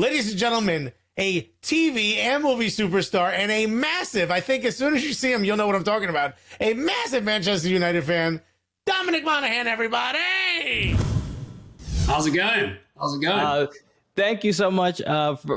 ladies and gentlemen, a TV and movie superstar and a massive, I think as soon as you see him, you'll know what I'm talking about, a massive Manchester United fan, Dominic Monaghan, everybody! How's it going? Thank you so much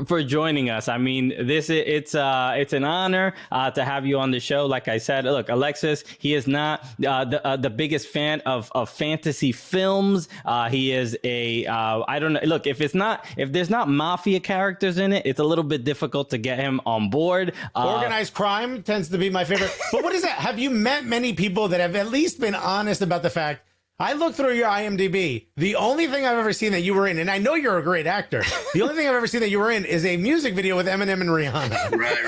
for joining us. I mean, it's an honor to have you on the show. Like I said, look, Alexis, he is not the biggest fan of fantasy films. He is I don't know. Look, if there's not mafia characters in it, it's a little bit difficult to get him on board. Organized crime tends to be my favorite. But what is that? Have you met many people that have at least been honest about the fact? I looked through your IMDb. The only thing I've ever seen that you were in, and I know you're a great actor, the only thing I've ever seen that you were in is a music video with Eminem and Rihanna. Right.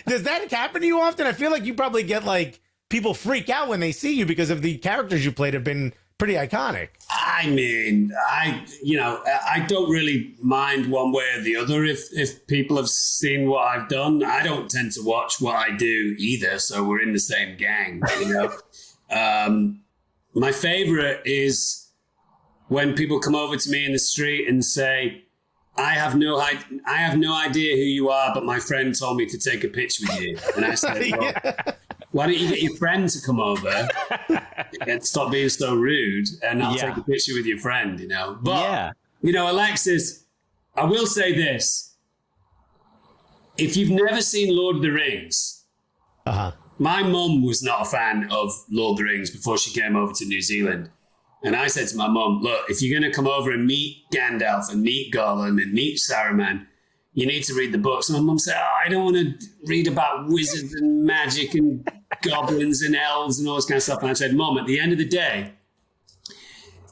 Does that happen to you often? I feel like you probably get like people freak out when they see you because of the characters you played have been pretty iconic. I mean, I don't really mind one way or the other if people have seen what I've done. I don't tend to watch what I do either, so we're in the same gang, you know. My favorite is when people come over to me in the street and say, I have no idea who you are, but my friend told me to take a picture with you. And I said, well, why don't you get your friend to come over and stop being so rude, and I'll take a picture with your friend, you know? But, you know, Alexis, I will say this. If you've never seen Lord of the Rings, my mum was not a fan of Lord of the Rings before she came over to New Zealand. And I said to my mum, look, if you're going to come over and meet Gandalf and meet Gollum and meet Saruman, you need to read the books. And my mum said, I don't want to read about wizards and magic and goblins and elves and all this kind of stuff. And I said, Mum, at the end of the day,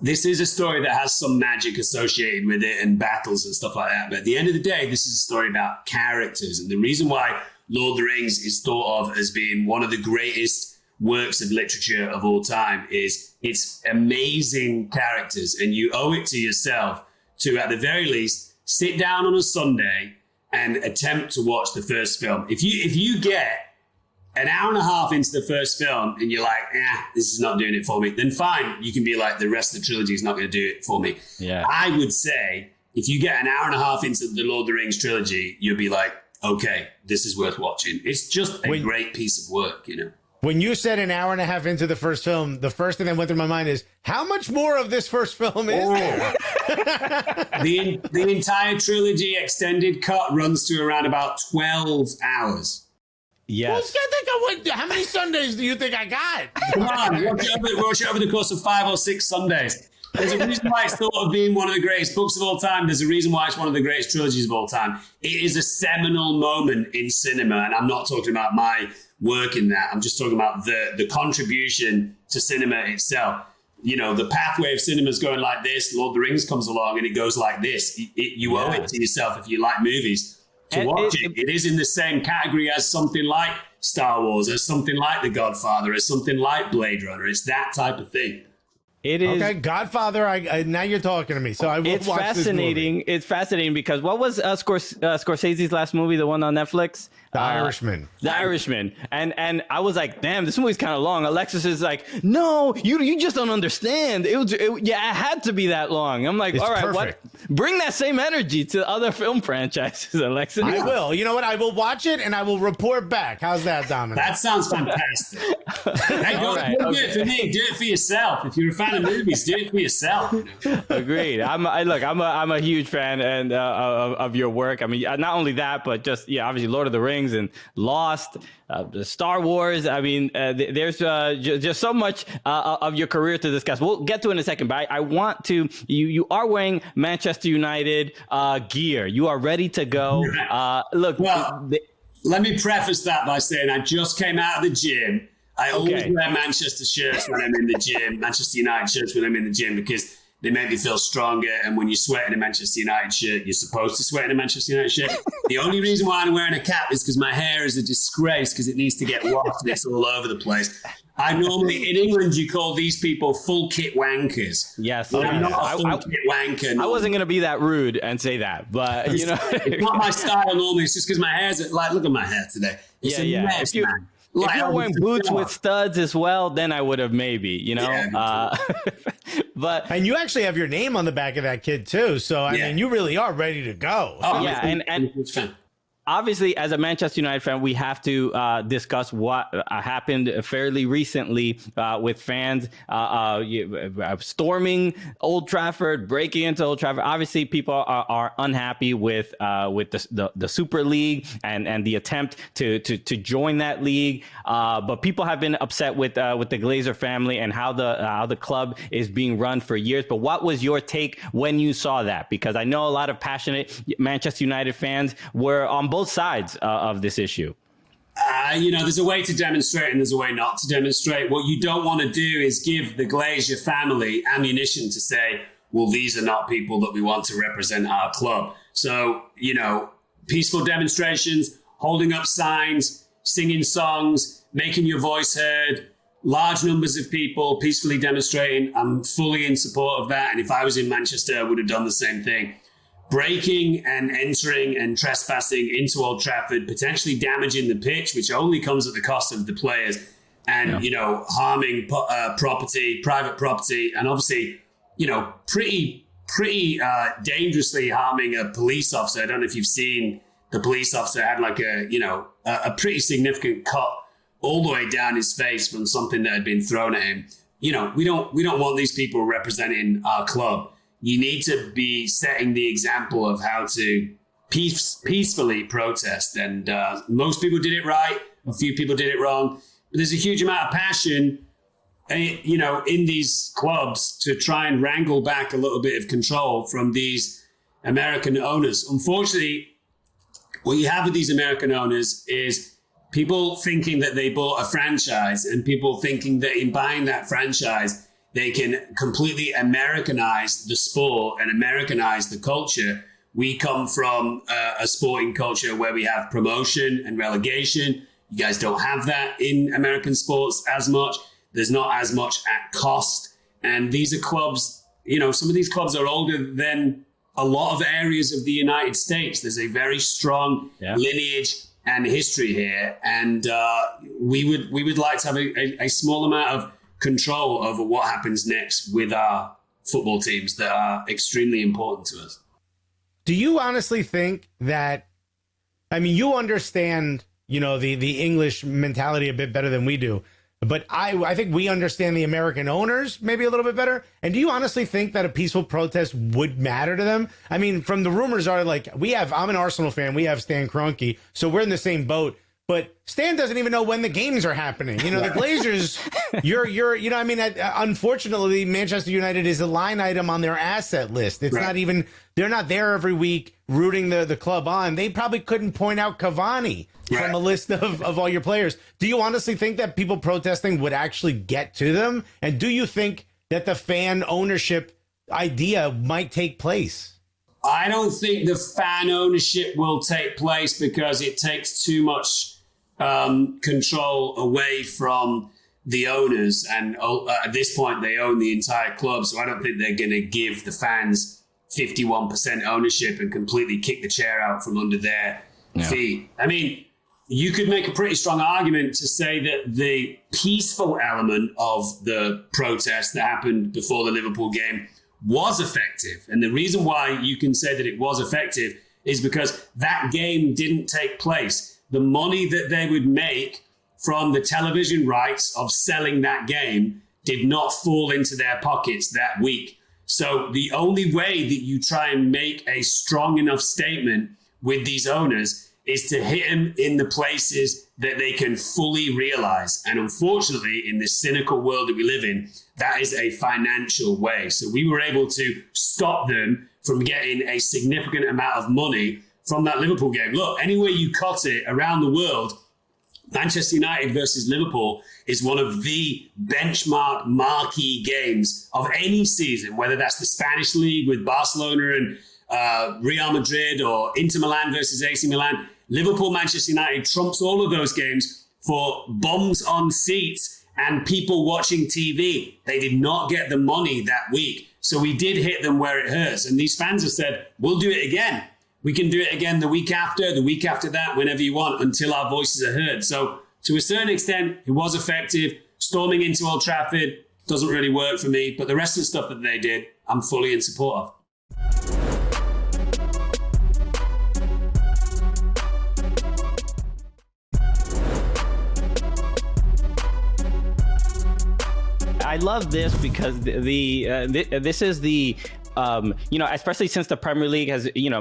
this is a story that has some magic associated with it and battles and stuff like that. But at the end of the day, this is a story about characters. And the reason why Lord of the Rings is thought of as being one of the greatest works of literature of all time is its amazing characters. And you owe it to yourself to, at the very least, sit down on a Sunday and attempt to watch the first film. If you get an hour and a half into the first film and you're like, this is not doing it for me, then fine, you can be like, the rest of the trilogy is not going to do it for me. Yeah. I would say if you get an hour and a half into the Lord of the Rings trilogy, you'll be like, okay, this is worth watching. It's just a great piece of work, you know. When you said an hour and a half into the first film, the first thing that went through my mind is, how much more of this first film is there? The entire trilogy extended cut runs to around about 12 hours. Yes. Well, how many Sundays do you think I got? Come on, watch it over the course of 5 or 6 Sundays. There's a reason why it's thought of being one of the greatest books of all time. There's a reason why it's one of the greatest trilogies of all time. It is a seminal moment in cinema, and I'm not talking about my work in that. I'm just talking about the contribution to cinema itself. You know, the pathway of cinema is going like this. Lord of the Rings comes along and it goes like this. You owe it to yourself if you like movies to watch it. It is in the same category as something like Star Wars, as something like The Godfather, as something like Blade Runner. It's that type of thing. It is okay. Godfather. I now you're talking to me, so I will it's watch fascinating. This movie. It's fascinating because what was Scorsese's last movie, the one on Netflix? The Irishman. The Irishman. And I was like, damn, this movie's kind of long. Alexis is like, no, you just don't understand. It had to be that long. I'm like, it's all right, perfect. Bring that same energy to other film franchises, Alexis. I will. You know what? I will watch it and I will report back. How's that, Dominic? That sounds fantastic. Hey, don't do it for me. Do it for yourself. If you're a fan of movies, do it for yourself. Agreed. I'm a huge fan and of your work. I mean, not only that, but just obviously Lord of the Rings and Lost, Star Wars. I mean, there's just so much of your career to discuss. We'll get to it in a second, but I want to. You are wearing Manchester United gear. You are ready to go. Look. Well, let me preface that by saying I just came out of the gym. I always wear Manchester shirts when I'm in the gym, Manchester United shirts when I'm in the gym, because they make me feel stronger. And when you sweat in a Manchester United shirt, you're supposed to sweat in a Manchester United shirt. The only reason why I'm wearing a cap is because my hair is a disgrace because it needs to get washed and it's all over the place. I normally, in England, you call these people full kit wankers. Yes. I'm not a full kit wanker. I wasn't going to be that rude and say that, but you know. It's not my style normally. It's just because my hair's like, look at my hair today. It's a mess, man. If you're wearing boots with studs as well, then I would have maybe, you know. Yeah, But And you actually have your name on the back of that kid too. So I mean, you really are ready to go. Oh, yeah, and obviously, as a Manchester United fan, we have to discuss what happened fairly recently with fans storming Old Trafford, breaking into Old Trafford. Obviously, people are unhappy with the Super League and the attempt to join that league. But people have been upset with the Glazer family and how the club is being run for years. But what was your take when you saw that? Because I know a lot of passionate Manchester United fans were on both sides of this issue. There's a way to demonstrate and there's a way not to demonstrate. What you don't want to do is give the Glazer family ammunition to say, well, these are not people that we want to represent our club. So, peaceful demonstrations, holding up signs, singing songs, making your voice heard, large numbers of people peacefully demonstrating. I'm fully in support of that. And if I was in Manchester, I would have done the same thing. Breaking and entering and trespassing into Old Trafford, potentially damaging the pitch, which only comes at the cost of the players, and harming private property, and obviously, pretty dangerously harming a police officer. I don't know if you've seen the police officer had like a pretty significant cut all the way down his face from something that had been thrown at him. We don't want these people representing our club. You need to be setting the example of how to peacefully protest. And most people did it right. A few people did it wrong. But there's a huge amount of passion, in these clubs to try and wrangle back a little bit of control from these American owners. Unfortunately, what you have with these American owners is people thinking that they bought a franchise and people thinking that in buying that franchise, they can completely Americanize the sport and Americanize the culture. We come from a sporting culture where we have promotion and relegation. You guys don't have that in American sports as much. There's not as much at cost. And these are clubs, some of these clubs are older than a lot of areas of the United States. There's a very strong lineage and history here. And we would like to have a small amount of control over what happens next with our football teams that are extremely important to us. Do you honestly think that, you understand, the English mentality a bit better than we do, but I think we understand the American owners maybe a little bit better. And do you honestly think that a peaceful protest would matter to them? From the rumors are I'm an Arsenal fan. We have Stan Kroenke, so we're in the same boat. But Stan doesn't even know when the games are happening. The Glazers, unfortunately, Manchester United is a line item on their asset list. It's not even, they're not there every week rooting the club on. They probably couldn't point out Cavani from a list of all your players. Do you honestly think that people protesting would actually get to them? And do you think that the fan ownership idea might take place? I don't think the fan ownership will take place because it takes too much control away from the owners. And at this point, they own the entire club. So I don't think they're going to give the fans 51% ownership and completely kick the chair out from under their feet. You could make a pretty strong argument to say that the peaceful element of the protest that happened before the Liverpool game was effective. And the reason why you can say that it was effective is because that game didn't take place. The money that they would make from the television rights of selling that game did not fall into their pockets that week. So the only way that you try and make a strong enough statement with these owners is to hit them in the places that they can fully realize. And unfortunately, in this cynical world that we live in, that is a financial way. So we were able to stop them from getting a significant amount of money from that Liverpool game. Look, anywhere you cut it around the world, Manchester United versus Liverpool is one of the benchmark marquee games of any season, whether that's the Spanish league with Barcelona and Real Madrid or Inter Milan versus AC Milan. Liverpool, Manchester United trumps all of those games for bums on seats and people watching TV. They did not get the money that week. So we did hit them where it hurts. And these fans have said, we'll do it again. We can do it again the week after that, whenever you want, until our voices are heard. So to a certain extent, it was effective. Storming into Old Trafford doesn't really work for me, but the rest of the stuff that they did, I'm fully in support of. I love this because this is the especially since the Premier League has, in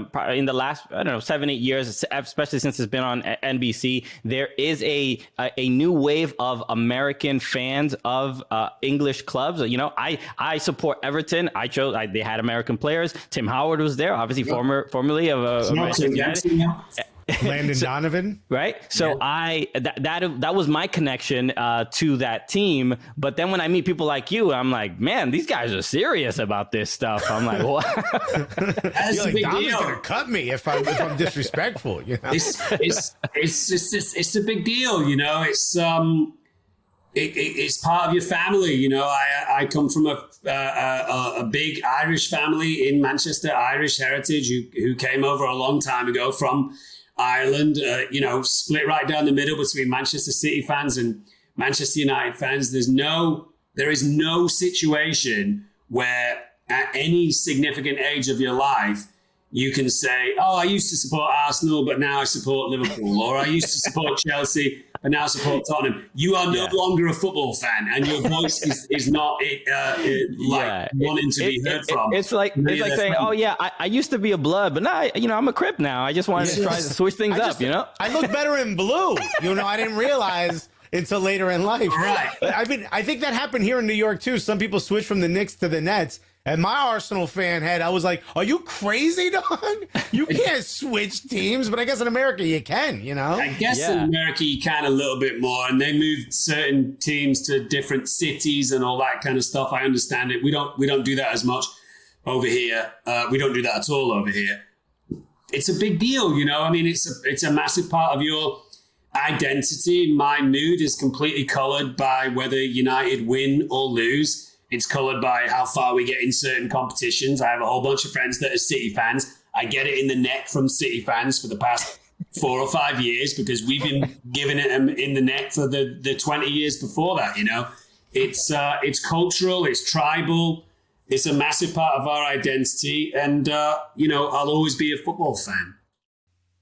the last, 7-8 years, especially since it's been on NBC, there is a new wave of American fans of English clubs. I support Everton. They had American players. Tim Howard was there, obviously formerly of Manchester United. Landon Donovan, right? So that was my connection to that team. But then when I meet people like you, I'm like, man, these guys are serious about this stuff. I'm like, what? That's a big Donovan's deal. gonna cut me if I'm disrespectful. It's a big deal. It's part of your family. I come from a big Irish family in Manchester, Irish heritage, who came over a long time ago from Ireland, split right down the middle between Manchester City fans and Manchester United fans. There is no situation where at any significant age of your life, you can say, oh, I used to support Arsenal, but now I support Liverpool, or I used to support Chelsea, but now I support Tottenham. You are no longer a football fan, and your voice is not wanting to be heard from. It's like saying, oh yeah, I used to be a blood, but now I'm a Crip now. I just wanted to try to switch things up. I look better in blue. I didn't realize until later in life. Right. I think that happened here in New York too. Some people switch from the Knicks to the Nets. And my Arsenal fan head, I was like, are you crazy, dog? You can't switch teams. But I guess in America, you can, I guess in America, you can a little bit more. And they moved certain teams to different cities and all that kind of stuff. I understand it. We don't do that as much over here. We don't do that at all over here. It's a big deal, it's a massive part of your identity. My mood is completely colored by whether United win or lose. It's colored by how far we get in certain competitions. I have a whole bunch of friends that are City fans. I get it in the neck from City fans for the past 4 or 5 years because we've been giving it in the neck for the 20 years before that. It's cultural, it's tribal, it's a massive part of our identity, and I'll always be a football fan.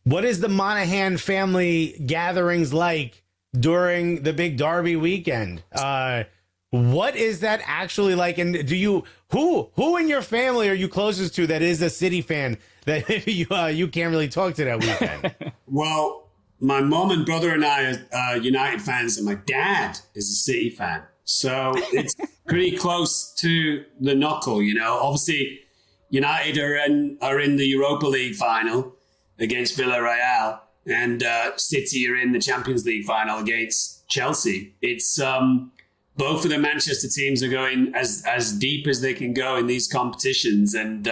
What is the Monaghan family gatherings like during the big Derby weekend? What is that actually like? And who in your family are you closest to that is a City fan that you can't really talk to that weekend? Well, my mom and brother and I are United fans, and my dad is a City fan. So it's pretty close to the knuckle, Obviously, United are in the Europa League final against Villarreal, and City are in the Champions League final against Chelsea. It's both of the Manchester teams are going as deep as they can go in these competitions. And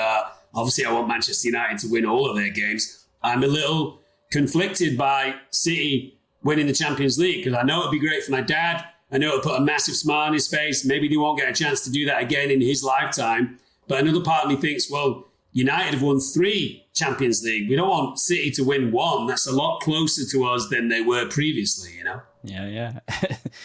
obviously I want Manchester United to win all of their games. I'm a little conflicted by City winning the Champions League because I know it'd be great for my dad. I know it'll put a massive smile on his face. Maybe he won't get a chance to do that again in his lifetime. But another part of me thinks, well, United have won 3 Champions League. We don't want City to win 1. That's a lot closer to us than they were previously, Yeah.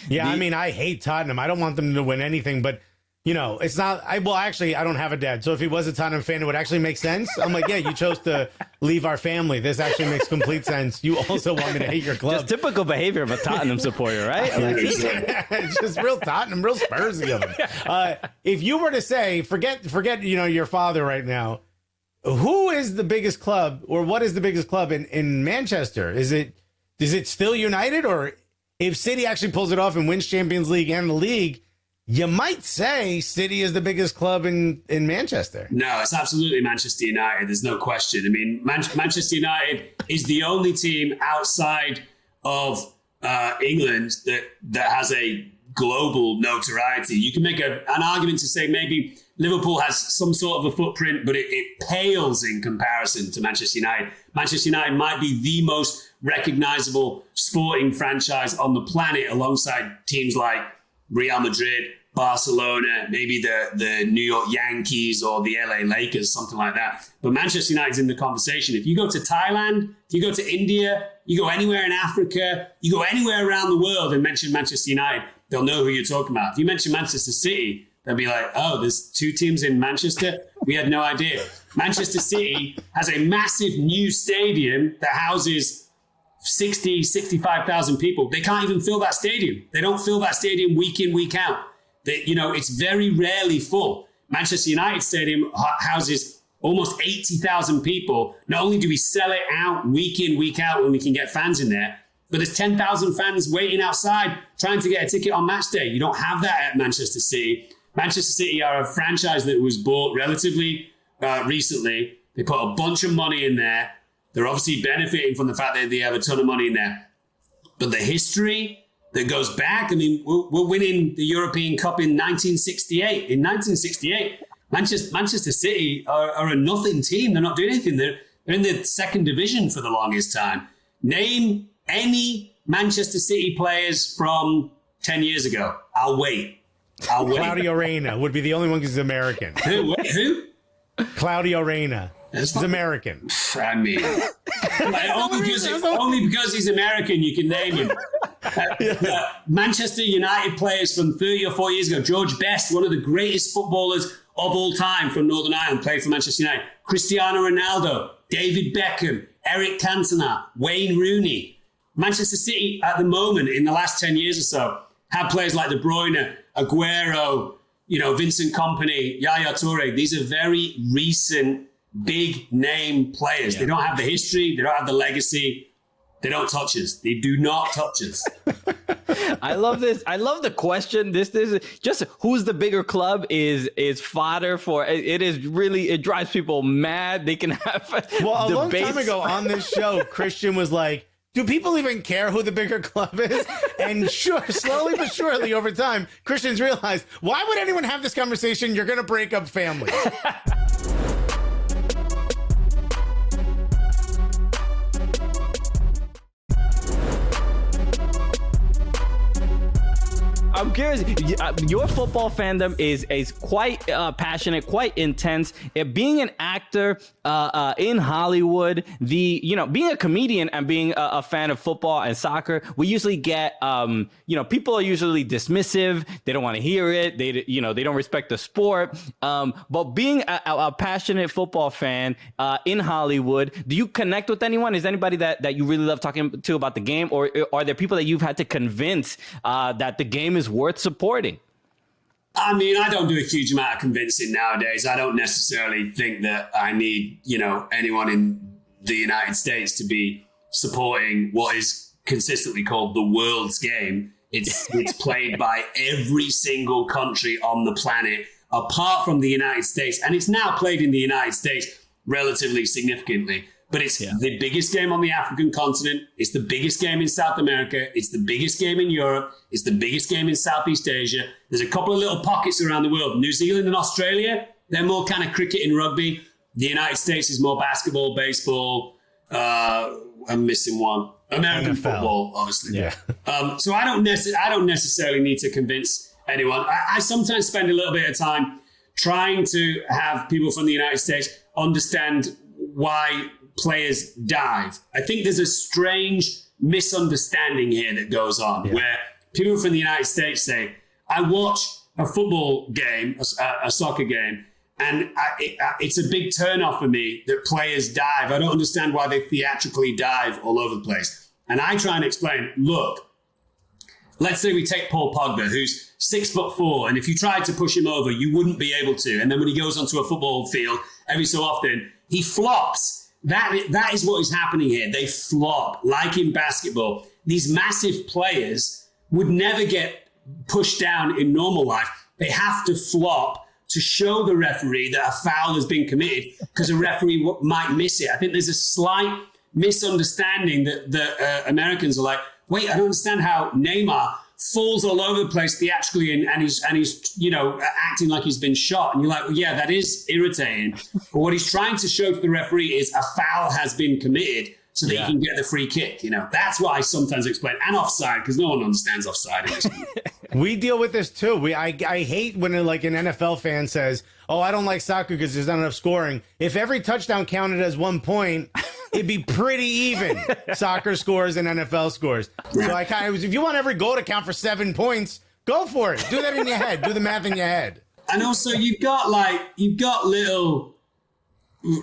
Yeah, I hate Tottenham. I don't want them to win anything, but it's not. I don't have a dad, so if he was a Tottenham fan, it would actually make sense. I'm like, yeah, you chose to leave our family. This actually makes complete sense. You also want me to hate your club. Just typical behavior of a Tottenham supporter, right? It's just real Tottenham, real Spursy of him. If you were to say, forget, your father right now. Who is the biggest club, or what is the biggest club in Manchester? Is it still United, or if City actually pulls it off and wins Champions League and the league, you might say City is the biggest club in Manchester? No, it's absolutely Manchester United. There's no question. Manchester United is the only team outside of England that has a global notoriety. You can make an argument to say maybe Liverpool has some sort of a footprint, but it pales in comparison to Manchester United. Manchester United might be the most recognizable sporting franchise on the planet alongside teams like Real Madrid, Barcelona, maybe the New York Yankees or the LA Lakers, something like that. But Manchester United's in the conversation. If you go to Thailand, if you go to India, you go anywhere in Africa, you go anywhere around the world and mention Manchester United, they'll know who you're talking about. If you mention Manchester City, they'll be like, oh, there's 2 teams in Manchester? We had no idea. Manchester City has a massive new stadium that houses 60, 65,000 people. They can't even fill that stadium. They don't fill that stadium week in, week out. It's very rarely full. Manchester United Stadium houses almost 80,000 people. Not only do we sell it out week in, week out when we can get fans in there, but there's 10,000 fans waiting outside trying to get a ticket on match day. You don't have that at Manchester City. Manchester City are a franchise that was bought relatively recently. They put a bunch of money in there. They're obviously benefiting from the fact that they have a ton of money in there. But the history that goes back, I mean, we're winning the European Cup in 1968. In 1968, Manchester City are a nothing team. They're not doing anything. They're in the second division for the longest time. Name any Manchester City players from 10 years ago. I'll wait. Claudio Reyna would be the only one because he's American. Who? Claudio Reyna. He's American. I mean, only because he's American, you can name him. Manchester United players from 30 or 40 years ago. George Best, one of the greatest footballers of all time from Northern Ireland, played for Manchester United. Cristiano Ronaldo, David Beckham, Eric Cantona, Wayne Rooney. Manchester City, at the moment, in the last 10 years or so, have players like De Bruyne, Aguero, Vincent Kompany, Yaya Toure. These are very recent, big name players. Yeah. They don't have the history. They don't have the legacy. They don't touch us. They do not touch us. I love this. I love the question. This is just who's the bigger club is fodder for. It is really, it drives people mad. They can have well, a long debates. time ago on this show, Christian was like, do people even care who the bigger club is? And sure, slowly but surely over time, Christians realized, why would anyone have this conversation? You're going to break up families. I'm curious. Your football fandom is quite passionate, quite intense. Being an actor in Hollywood, being a comedian and being a fan of football and soccer, we usually get, people are usually dismissive. They don't want to hear it. They don't respect the sport. But being a passionate football fan in Hollywood, do you connect with anyone? Is anybody that you really love talking to about the game, or are there people that you've had to convince that the game is worth supporting? I mean, I don't do a huge amount of convincing nowadays. I don't necessarily think that I need, anyone in the United States to be supporting what is consistently called the world's game. It's played by every single country on the planet, apart from the United States. And it's now played in the United States relatively significantly. But it's the biggest game on the African continent. It's the biggest game in South America. It's the biggest game in Europe. It's the biggest game in Southeast Asia. There's a couple of little pockets around the world. New Zealand and Australia, they're more kind of cricket and rugby. The United States is more basketball, baseball. I'm missing one. American football, obviously. Yeah. So I don't necessarily need to convince anyone. I sometimes spend a little bit of time trying to have people from the United States understand why players dive. I think there's a strange misunderstanding here that goes on where people from the United States say, I watch a football game, a soccer game, and it's a big turnoff for me that players dive. I don't understand why they theatrically dive all over the place. And I try and explain, look, let's say we take Paul Pogba, who's 6'4", and if you tried to push him over, you wouldn't be able to. And then when he goes onto a football field, every so often, he flops. That is what is happening here. They flop, like in basketball. These massive players would never get pushed down in normal life. They have to flop to show the referee that a foul has been committed because a referee might miss it. I think there's a slight misunderstanding that the Americans are like, wait, I don't understand how Neymar falls all over the place theatrically and he's acting like he's been shot. And you're like, well, yeah, that is irritating. But what he's trying to show to the referee is a foul has been committed so that he can get the free kick. That's what I sometimes explain. And offside, because no one understands offside. We deal with this too. I hate when like an NFL fan says, "Oh, I don't like soccer because there's not enough scoring." If every touchdown counted as 1 point, it'd be pretty even. Soccer scores and NFL scores. So I kind of, if you want every goal to count for 7 points, go for it. Do that in your head. Do the math in your head. And also, you've got little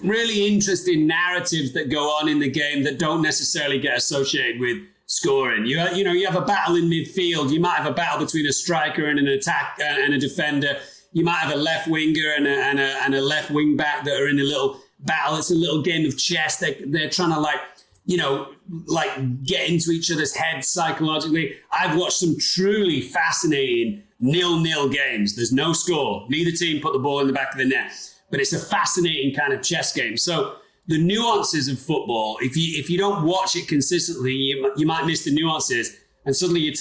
really interesting narratives that go on in the game that don't necessarily get associated with scoring. You have a battle in midfield. You might have a battle between a striker and an attack and a defender. You might have a left winger and a left wing back that are in a little battle. It's a little game of chess. They're trying to get into each other's heads psychologically. I've watched some truly fascinating 0-0 games. There's no score. Neither team put the ball in the back of the net, but it's a fascinating kind of chess game. So the nuances of football, if you don't watch it consistently, you might miss the nuances, and suddenly you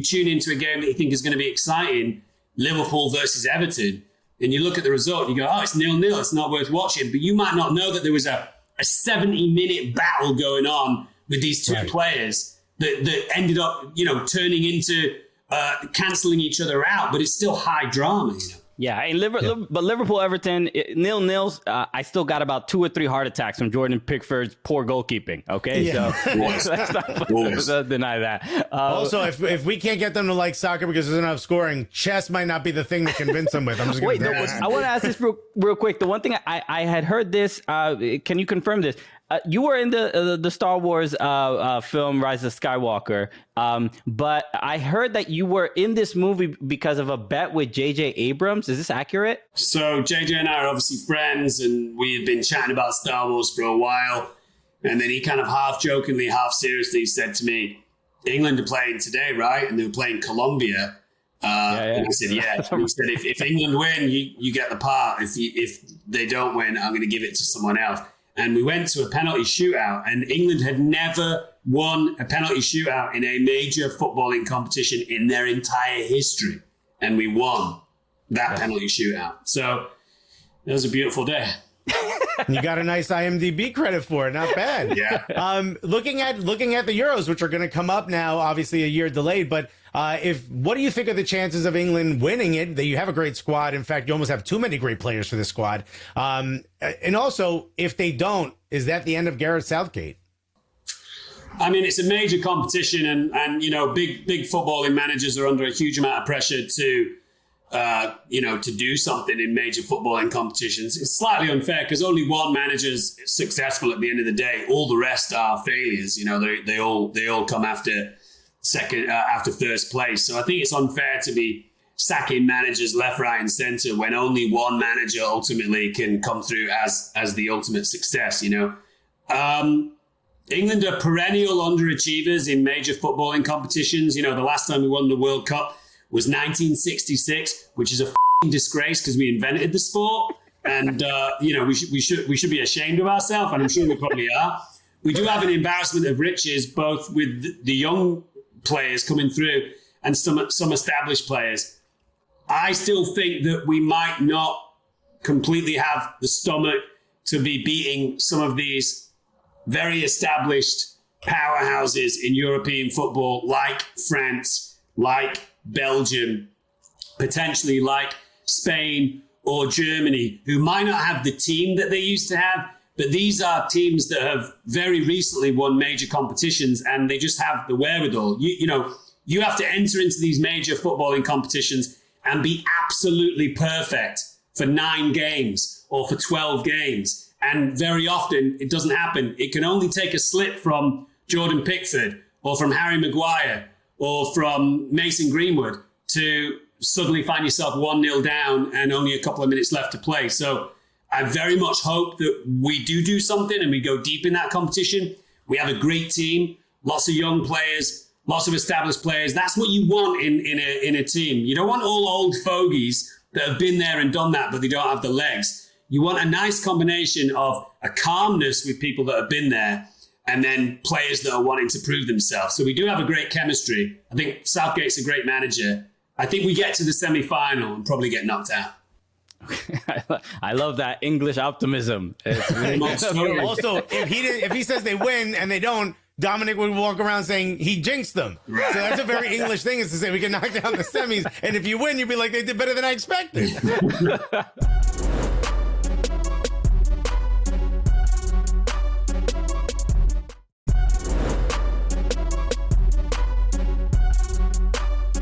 tune into a game that you think is going to be exciting, Liverpool versus Everton, and you look at the result, you go, oh, it's 0-0, it's not worth watching. But you might not know that there was a 70-minute battle going on with these two players that ended up, turning into cancelling each other out, but it's still high drama, Yeah, and but Liverpool-Everton, 0-0, I still got about 2 or 3 heart attacks from Jordan Pickford's poor goalkeeping, okay? Yeah. So let's not deny that. Also, if we can't get them to like soccer because there's enough scoring, chess might not be the thing to convince them with. I'm just going to I want to ask this real quick. The one thing I had heard this, can you confirm this? You were in the Star Wars film Rise of Skywalker, but I heard that you were in this movie because of a bet with J.J. Abrams. Is this accurate? So JJ and I are obviously friends, and we had been chatting about Star Wars for a while. And then he kind of half jokingly, half seriously said to me, England are playing today, right? And they were playing Colombia. And I said, yeah. And he said, if England win, you get the part. If they don't win, I'm going to give it to someone else. And we went to a penalty shootout, and England had never won a penalty shootout in a major footballing competition in their entire history. And we won that penalty shootout. So it was a beautiful day. You got a nice IMDb credit for it. Not bad. Yeah. Looking at the Euros, which are going to come up now, obviously a year delayed, but what do you think of the chances of England winning it? That you have a great squad. In fact, you almost have too many great players for this squad. And also, if they don't, is that the end of Gareth Southgate? I mean, it's a major competition, and big footballing managers are under a huge amount of pressure to do something in major footballing competitions. It's slightly unfair because only one manager's successful at the end of the day. All the rest are failures. They all come after first place. So I think it's unfair to be sacking managers left, right, and centre when only one manager ultimately can come through as the ultimate success. England are perennial underachievers in major footballing competitions. The last time we won the World Cup was 1966, which is a disgrace because we invented the sport, and we should be ashamed of ourselves, and I'm sure we probably are. We do have an embarrassment of riches, both with the young players coming through and some established players. I still think that we might not completely have the stomach to be beating some of these very established powerhouses in European football, like France, like Belgium, potentially like Spain or Germany, who might not have the team that they used to have, but these are teams that have very recently won major competitions, and they just have the wherewithal. You have to enter into these major footballing competitions and be absolutely perfect for 9 games or for 12 games. And very often it doesn't happen. It can only take a slip from Jordan Pickford or from Harry Maguire or from Mason Greenwood to suddenly find yourself 1-0 down and only a couple of minutes left to play. So I very much hope that we do something and we go deep in that competition. We have a great team, lots of young players, lots of established players. That's what you want in a team. You don't want all old fogies that have been there and done that, but they don't have the legs. You want a nice combination of a calmness with people that have been there and then players that are wanting to prove themselves. So we do have a great chemistry. I think Southgate's a great manager. I think we get to the semi-final and probably get knocked out. I love that English optimism. Also, if he says they win and they don't, Dominic would walk around saying he jinxed them. So that's a very English thing, is to say we can knock down the semis, and if you win, you'd be like, they did better than I expected.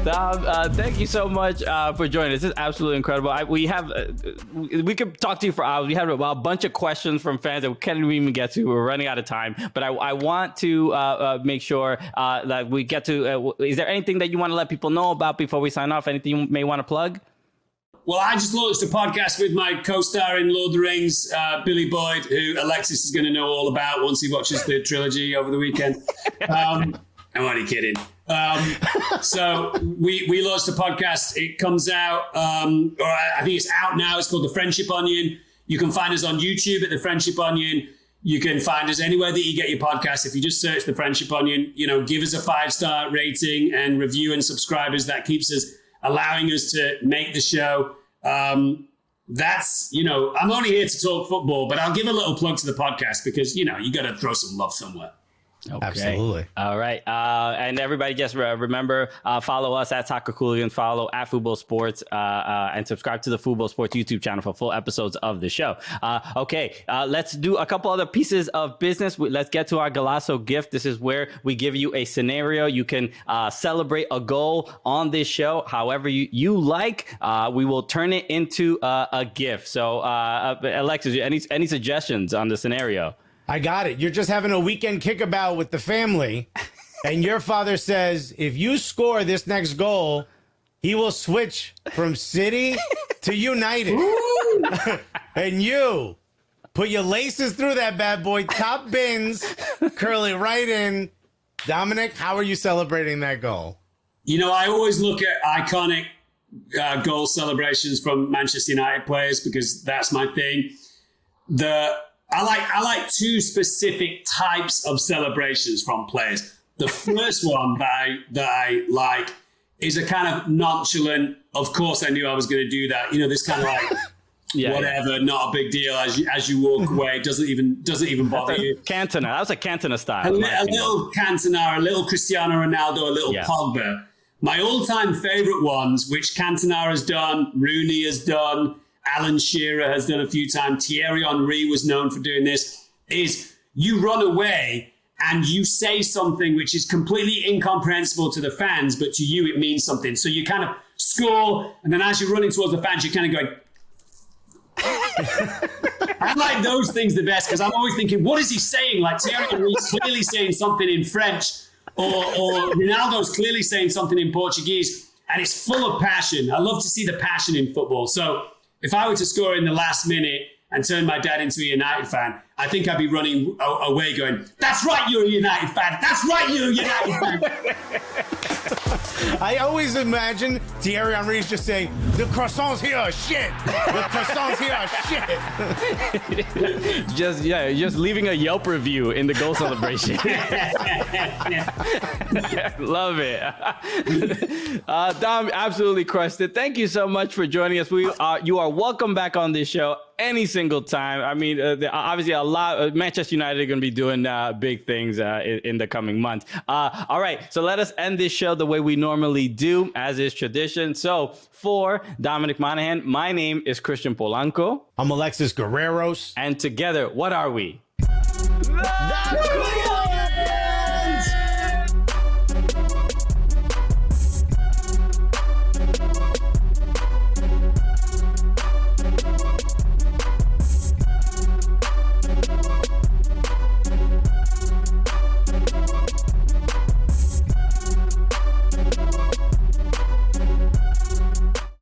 Dom, thank you so much for joining us. This is absolutely incredible. We could talk to you for hours. We have a bunch of questions from fans that we can't even get to. We're running out of time, but I want to make sure that we get to. Is there anything that you want to let people know about before we sign off? Anything you may want to plug? Well, I just launched a podcast with my co-star in Lord of the Rings, Billy Boyd, who Alexis is going to know all about once he watches the trilogy over the weekend. I'm only kidding. So we launched a podcast. It comes out, or I think it's out now. It's called The Friendship Onion. You can find us on YouTube at The Friendship Onion. You can find us anywhere that you get your podcast. If you just search The Friendship Onion, give us a 5-star rating and review and subscribers. That keeps us allowing us to make the show. That's, I'm only here to talk football, but I'll give a little plug to the podcast because, you got to throw some love somewhere. Okay. Absolutely. All right. And everybody just remember, follow us at Soccer Cooligans, follow at Fubo Sports, and subscribe to the Fubo Sports YouTube channel for full episodes of the show. Let's do a couple other pieces of business. Let's get to our Golazo gift. This is where we give you a scenario. You can celebrate a goal on this show however you like. We will turn it into a gift. So, Alexis, any suggestions on the scenario? I got it. You're just having a weekend kickabout with the family, and your father says, if you score this next goal, he will switch from City to United. And you put your laces through that bad boy, top bins, curl it right in. Dominic, how are you celebrating that goal? I always look at iconic goal celebrations from Manchester United players because that's my thing. I like two specific types of celebrations from players. The first one that I like is a kind of nonchalant, of course I knew I was going to do that. This kind of like, whatever, not a big deal as you walk away. Doesn't even bother you. Cantona. That was a Cantona style. A little Cantona, a little Cristiano Ronaldo, a little Pogba. My all-time favorite ones, which Cantona has done, Rooney has done, Alan Shearer has done a few times, Thierry Henry was known for doing this, is you run away and you say something which is completely incomprehensible to the fans, but to you it means something. So you kind of score, and then as you're running towards the fans, you're kind of going... I like those things the best because I'm always thinking, what is he saying? Like Thierry Henry's clearly saying something in French, or Ronaldo's clearly saying something in Portuguese, and it's full of passion. I love to see the passion in football. So if I were to score in the last minute and turn my dad into a United fan, I think I'd be running away going, that's right, you're a United fan. That's right, you're a United fan. I always imagine Thierry Henry's just saying, the croissants here are shit. The croissants here are shit. just leaving a Yelp review in the goal celebration. Love it. Dom absolutely crushed it. Thank you so much for joining us. You are welcome back on this show any single time. I mean, obviously a lot. Manchester United are going to be doing big things in the coming months. All right, so let us end this show the way we normally do, as is tradition. So for Dominic Monaghan, my name is Christian Polanco. I'm Alexis Guerreros. And together, what are we? The Cooligans!